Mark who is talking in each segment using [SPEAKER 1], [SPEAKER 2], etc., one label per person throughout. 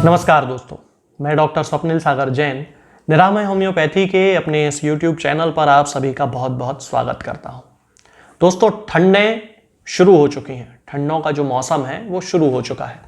[SPEAKER 1] नमस्कार दोस्तों, मैं डॉक्टर स्वप्निल सागर जैन निरामय होम्योपैथी के अपने इस YouTube चैनल पर आप सभी का बहुत बहुत स्वागत करता हूं। दोस्तों, ठंडें शुरू हो चुकी हैं। ठंडों का जो मौसम है वो शुरू हो चुका है।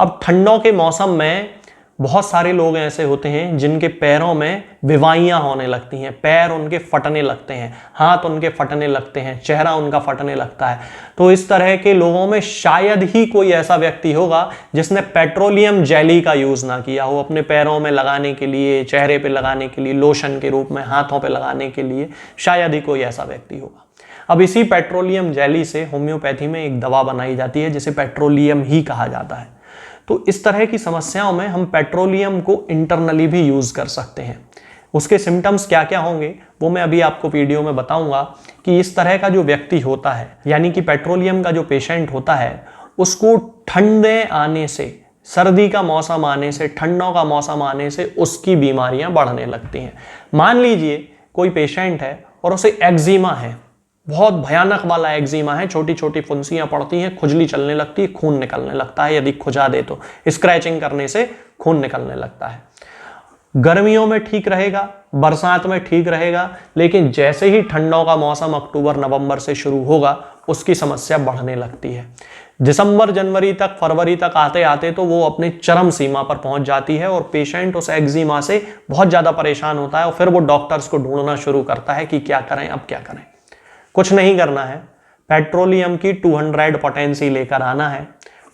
[SPEAKER 1] अब ठंडों के मौसम में बहुत सारे लोग ऐसे होते हैं जिनके पैरों में विवाइयाँ होने लगती हैं, पैर उनके फटने लगते हैं, हाथ उनके फटने लगते हैं, चेहरा उनका फटने लगता है। तो इस तरह के लोगों में शायद ही कोई ऐसा व्यक्ति होगा जिसने पेट्रोलियम जेली का यूज़ ना किया हो अपने पैरों में लगाने के लिए, चेहरे पे लगाने के लिए, लोशन के रूप में हाथों पे लगाने के लिए। शायद ही कोई ऐसा व्यक्ति होगा। अब इसी पेट्रोलियम जेली से होम्योपैथी में एक दवा बनाई जाती है जिसे पेट्रोलियम ही कहा जाता है। तो इस तरह की समस्याओं में हम पेट्रोलियम को इंटरनली भी यूज़ कर सकते हैं। उसके सिम्टम्स क्या क्या होंगे वो मैं अभी आपको वीडियो में बताऊंगा कि इस तरह का जो व्यक्ति होता है, यानी कि पेट्रोलियम का जो पेशेंट होता है, उसको ठंडे आने से, सर्दी का मौसम आने से, ठंडों का मौसम आने से उसकी बीमारियां बढ़ने लगती हैं। मान लीजिए कोई पेशेंट है और उसे एक्जिमा है, बहुत भयानक वाला एक्जिमा है, छोटी छोटी फुंसियां पड़ती हैं, खुजली चलने लगती है, खून निकलने लगता है, यदि खुजा दे तो स्क्रैचिंग करने से खून निकलने लगता है। गर्मियों में ठीक रहेगा, बरसात में ठीक रहेगा, लेकिन जैसे ही ठंडों का मौसम अक्टूबर नवंबर से शुरू होगा उसकी समस्या बढ़ने लगती है। दिसंबर जनवरी तक, फरवरी तक आते आते तो वो अपने चरम सीमा पर पहुंच जाती है और पेशेंट उस एक्जिमा से बहुत ज़्यादा परेशान होता है और फिर वो डॉक्टर्स को ढूंढना शुरू करता है कि क्या करें, अब क्या करें। कुछ नहीं करना है, पेट्रोलियम की 200 पोटेंसी लेकर आना है।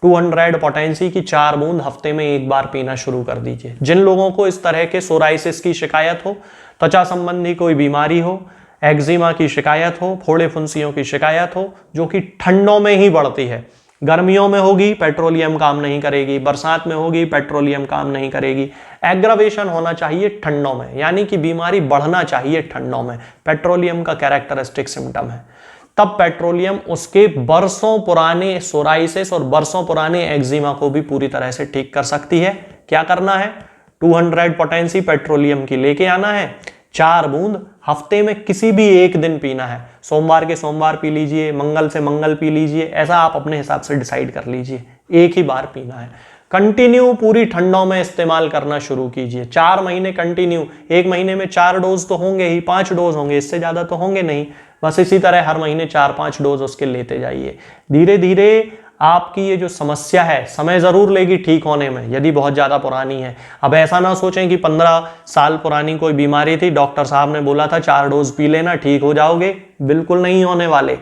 [SPEAKER 1] 200 पोटेंसी की 4 बूंद हफ्ते में एक बार पीना शुरू कर दीजिए। जिन लोगों को इस तरह के सोराइसिस की शिकायत हो, त्वचा संबंधी कोई बीमारी हो, एक्जिमा की शिकायत हो, फोड़े फुंसियों की शिकायत हो, जो कि ठंडों में ही बढ़ती है, गर्मियों में होगी पेट्रोलियम काम नहीं करेगी, बरसात में होगी पेट्रोलियम काम नहीं करेगी, एग्रावेशन होना चाहिए ठंडों में, यानी कि बीमारी बढ़ना चाहिए ठंडों में, पेट्रोलियम का कैरेक्टरिस्टिक सिम्टम है, तब पेट्रोलियम उसके बरसों पुराने सोराइसिस और बरसों पुराने एक्जिमा को भी पूरी तरह से ठीक कर सकती है। क्या करना है? 200 पोटेंसी पेट्रोलियम की लेके आना है, 4 बूंद हफ्ते में किसी भी एक दिन पीना है। सोमवार के सोमवार पी लीजिए, मंगल से मंगल पी लीजिए, ऐसा आप अपने हिसाब से डिसाइड कर लीजिए। एक ही बार पीना है। कंटिन्यू पूरी ठंडों में इस्तेमाल करना शुरू कीजिए। 4 महीने कंटिन्यू, एक महीने में 4 डोज तो होंगे ही, 5 डोज होंगे, इससे ज़्यादा तो होंगे नहीं। बस इसी तरह हर महीने 4-5 डोज उसके लेते जाइए। धीरे धीरे आपकी ये जो समस्या है समय ज़रूर लेगी ठीक होने में, यदि बहुत ज़्यादा पुरानी है। अब ऐसा ना सोचें कि 15 साल पुरानी कोई बीमारी थी, डॉक्टर साहब ने बोला था 4 डोज पी लेना ठीक हो जाओगे। बिल्कुल नहीं होने वाले।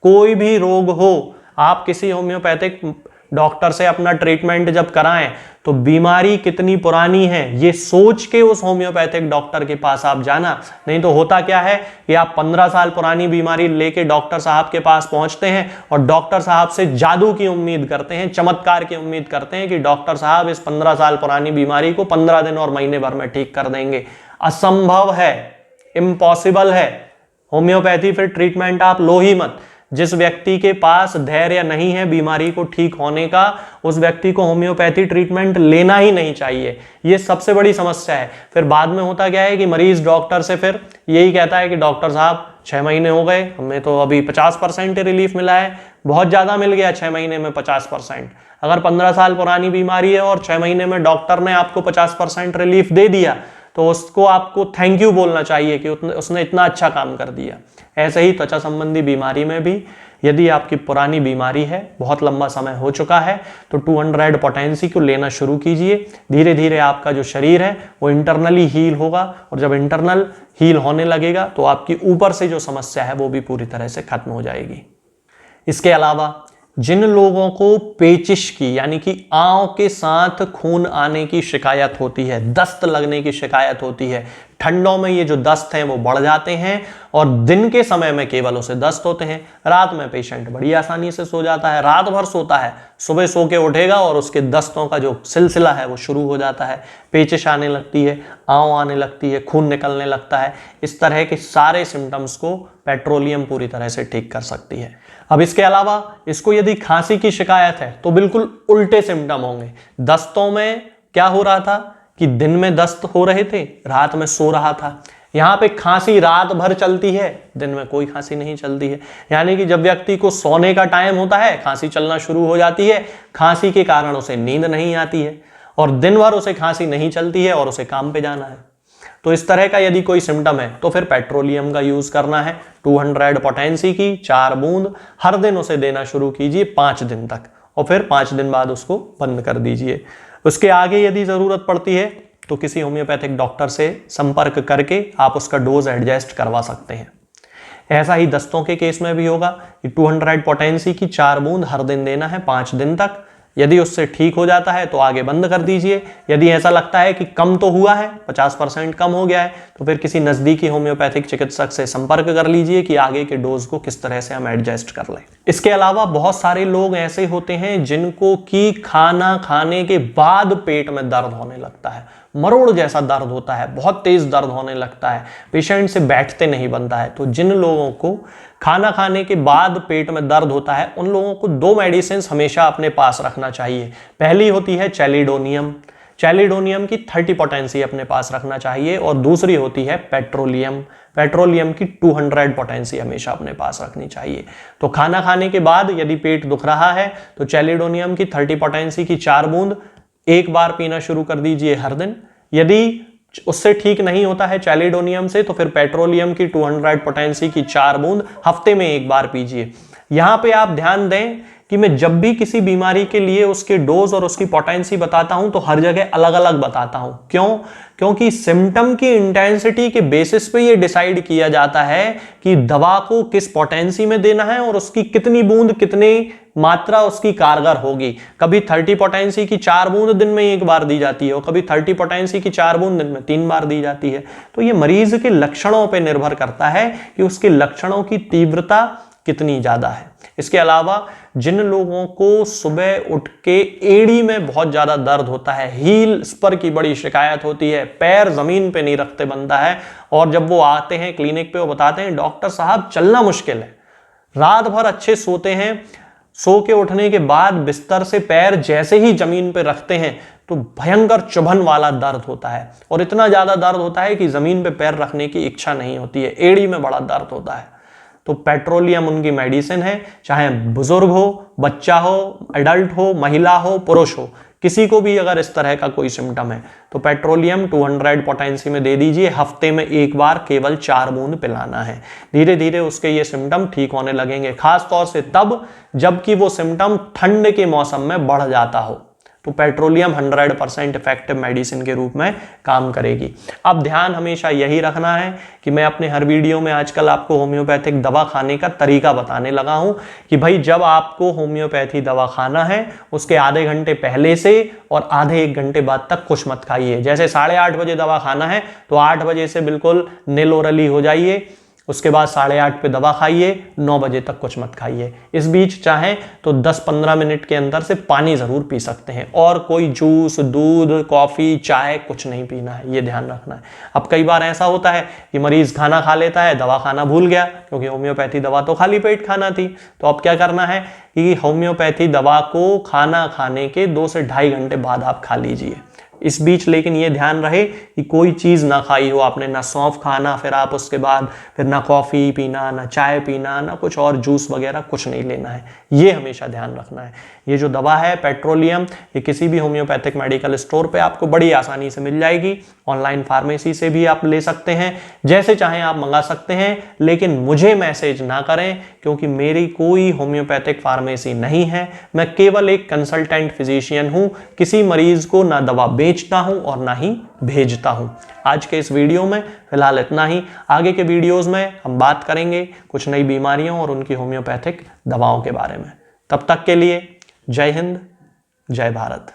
[SPEAKER 1] कोई भी रोग हो, आप किसी होम्योपैथिक डॉक्टर से अपना ट्रीटमेंट जब कराएं तो बीमारी कितनी पुरानी है ये सोच के उस होम्योपैथिक डॉक्टर के पास आप जाना। नहीं तो होता क्या है कि आप 15 साल पुरानी बीमारी लेके डॉक्टर साहब के पास पहुंचते हैं और डॉक्टर साहब से जादू की उम्मीद करते हैं, चमत्कार की उम्मीद करते हैं कि डॉक्टर साहब इस 15 साल पुरानी बीमारी को 15 दिन और महीने भर में ठीक कर देंगे। असंभव है, इम्पॉसिबल है। होम्योपैथी फिर ट्रीटमेंट आप लो ही मत। जिस व्यक्ति के पास धैर्य नहीं है बीमारी को ठीक होने का, उस व्यक्ति को होम्योपैथी ट्रीटमेंट लेना ही नहीं चाहिए। ये सबसे बड़ी समस्या है। फिर बाद में होता क्या है कि मरीज डॉक्टर से फिर यही कहता है कि डॉक्टर साहब 6 महीने हो गए, हमें तो अभी 50% रिलीफ मिला है। बहुत ज़्यादा मिल गया 6 महीने में 50%। अगर 15 साल पुरानी बीमारी है और 6 महीने में डॉक्टर ने आपको 50% रिलीफ दे दिया तो उसको आपको थैंक यू बोलना चाहिए कि उसने इतना अच्छा काम कर दिया। ऐसे ही त्वचा संबंधी बीमारी में भी यदि आपकी पुरानी बीमारी है, बहुत लंबा समय हो चुका है, तो 200 पोटेंसी को लेना शुरू कीजिए। धीरे धीरे आपका जो शरीर है वो इंटरनली हील होगा और जब इंटरनल हील होने लगेगा तो आपकी ऊपर से जो समस्या है वो भी पूरी तरह से खत्म हो जाएगी। इसके अलावा जिन लोगों को पेचिश की, यानी कि आंव के साथ खून आने की शिकायत होती है, दस्त लगने की शिकायत होती है, ठंडों में ये जो दस्त हैं वो बढ़ जाते हैं और दिन के समय में केवल उसे दस्त होते हैं। रात में पेशेंट बड़ी आसानी से सो जाता है, रात भर सोता है, सुबह सो के उठेगा और उसके दस्तों का जो सिलसिला है वो शुरू हो जाता है। पेचिश आने लगती है, आंव आने लगती है, खून निकलने लगता है। इस तरह के सारे सिम्टम्स को पेट्रोलियम पूरी तरह से ठीक कर सकती है। अब इसके अलावा इसको यदि खांसी की शिकायत है तो बिल्कुल उल्टे सिम्टम होंगे। दस्तों में क्या हो रहा था कि दिन में दस्त हो रहे थे, रात में सो रहा था। यहाँ पे खांसी रात भर चलती है, दिन में कोई खांसी नहीं चलती है। यानी कि जब व्यक्ति को सोने का टाइम होता है खांसी चलना शुरू हो जाती है, खांसी के कारण उसे नींद नहीं आती है। और दिन भर उसे खांसी नहीं चलती है और उसे काम पे जाना है। तो इस तरह का यदि कोई सिम्टम है तो फिर पेट्रोलियम का यूज करना है। 200 पोटेंसी की 4 बूंद हर दिन उसे देना शुरू कीजिए 5 दिन तक, और फिर 5 दिन बाद उसको बंद कर दीजिए। उसके आगे यदि जरूरत पड़ती है तो किसी होम्योपैथिक डॉक्टर से संपर्क करके आप उसका डोज एडजस्ट करवा सकते हैं। ऐसा ही दस्तों के केस में भी होगा कि 200 पोटेंसी की 4 बूंद हर दिन देना है 5 दिन तक। यदि उससे ठीक हो जाता है तो आगे बंद कर दीजिए। यदि ऐसा लगता है कि कम तो हुआ है, 50% कम हो गया है, तो फिर किसी नजदीकी होम्योपैथिक चिकित्सक से संपर्क कर लीजिए कि आगे के डोज को किस तरह से हम एडजस्ट कर लें। इसके अलावा बहुत सारे लोग ऐसे होते हैं जिनको कि खाना खाने के बाद पेट में दर्द होने लगता है, मरोड़ जैसा दर्द होता है, बहुत तेज दर्द होने लगता है, पेशेंट से बैठते नहीं बनता है। तो जिन लोगों को खाना खाने के बाद पेट में दर्द होता है उन लोगों को 2 मेडिसिन हमेशा अपने पास रखना चाहिए। पहली होती है चैलिडोनियम, चैलिडोनियम की 30 पोटेंसी अपने पास रखना चाहिए, और दूसरी होती है पेट्रोलियम, पेट्रोलियम की 200 पोटेंसी हमेशा अपने पास रखनी चाहिए। तो खाना खाने के बाद यदि पेट दुख रहा है तो चैलिडोनियम की 30 पोटेंसी की 4 बूंद एक बार पीना शुरू कर दीजिए हर दिन। यदि उससे ठीक नहीं होता है चैलिडोनियम से तो फिर पेट्रोलियम की 200 पोटेंसी की 4 बूंद हफ्ते में एक बार पीजिए। यहां पे आप ध्यान दें कि मैं जब भी किसी बीमारी के लिए उसके डोज और उसकी पोटेंसी बताता हूं तो हर जगह अलग अलग बताता हूं। क्यों? क्योंकि सिम्टम की इंटेंसिटी के बेसिस पे ये डिसाइड किया जाता है कि दवा को किस पोटेंसी में देना है और उसकी कितनी बूंद, कितनी मात्रा उसकी कारगर होगी। कभी 30 पोटेंसी की 4 बूंद दिन में एक बार दी जाती है और कभी 30 पोटेंसी की 4 बूंद दिन में 3 बार दी जाती है। तो ये मरीज के लक्षणों पर निर्भर करता है कि उसके लक्षणों की तीव्रता कितनी ज्यादा है। इसके अलावा जिन लोगों को सुबह उठ के एड़ी में बहुत ज्यादा दर्द होता है, हील स्पर की बड़ी शिकायत होती है, पैर जमीन पे नहीं रखते बनता है, और जब वो आते हैं क्लिनिक पे वो बताते हैं डॉक्टर साहब चलना मुश्किल है, रात भर अच्छे सोते हैं, सो के उठने के बाद बिस्तर से पैर जैसे ही जमीन पे रखते हैं तो भयंकर चुभन वाला दर्द होता है, और इतना ज्यादा दर्द होता है कि जमीन पे पैर रखने की इच्छा नहीं होती है, एड़ी में बड़ा दर्द होता है। तो पेट्रोलियम उनकी मेडिसिन है, चाहे बुजुर्ग हो, बच्चा हो, एडल्ट हो, महिला हो, पुरुष हो, किसी को भी अगर इस तरह का कोई सिम्टम है तो पेट्रोलियम 200 पोटेंसी में दे दीजिए। हफ्ते में एक बार केवल 4 बूंद पिलाना है। धीरे धीरे उसके ये सिम्टम ठीक होने लगेंगे, खास तौर से तब जबकि वो सिम्टम ठंड के मौसम में बढ़ जाता हो तो पेट्रोलियम 100% इफेक्टिव मेडिसिन के रूप में काम करेगी। अब ध्यान हमेशा यही रखना है कि मैं अपने हर वीडियो में आजकल आपको होम्योपैथिक दवा खाने का तरीका बताने लगा हूं कि भाई जब आपको होम्योपैथी दवा खाना है उसके आधे घंटे पहले से और आधे 1 घंटे बाद तक कुछ मत खाइए। जैसे 8:30 बजे दवा खाना है तो 8 बजे से बिल्कुल निल ओरली हो जाइए, उसके बाद 8:30 पे दवा खाइए, 9 बजे तक कुछ मत खाइए। इस बीच चाहें तो 10-15 मिनट के अंदर से पानी जरूर पी सकते हैं, और कोई जूस, दूध, कॉफी, चाय कुछ नहीं पीना है, ये ध्यान रखना है। अब कई बार ऐसा होता है कि मरीज खाना खा लेता है, दवा खाना भूल गया, क्योंकि होम्योपैथी दवा तो खाली पेट खाना थी। तो अब क्या करना है कि होम्योपैथी दवा को खाना खाने के 2 से 2.5 घंटे बाद आप खा लीजिए। इस बीच लेकिन ये ध्यान रहे कि कोई चीज़ ना खाई हो आपने, ना सौंफ खाना, फिर आप उसके बाद फिर ना कॉफ़ी पीना, ना चाय पीना, ना कुछ और जूस वगैरह कुछ नहीं लेना है, ये हमेशा ध्यान रखना है। ये जो दवा है पेट्रोलियम, ये किसी भी होम्योपैथिक मेडिकल स्टोर पे आपको बड़ी आसानी से मिल जाएगी, ऑनलाइन फार्मेसी से भी आप ले सकते हैं, जैसे चाहें आप मंगा सकते हैं। लेकिन मुझे मैसेज ना करें क्योंकि मेरी कोई होम्योपैथिक फार्मेसी नहीं है, मैं केवल एक कंसल्टेंट फिजिशियन हूं, किसी मरीज को ना दवा बेचता हूं और ना ही भेजता हूं। आज के इस वीडियो में फिलहाल इतना ही। आगे के वीडियोस में हम बात करेंगे कुछ नई बीमारियों और उनकी होम्योपैथिक दवाओं के बारे में। तब तक के लिए जय हिंद, जय भारत।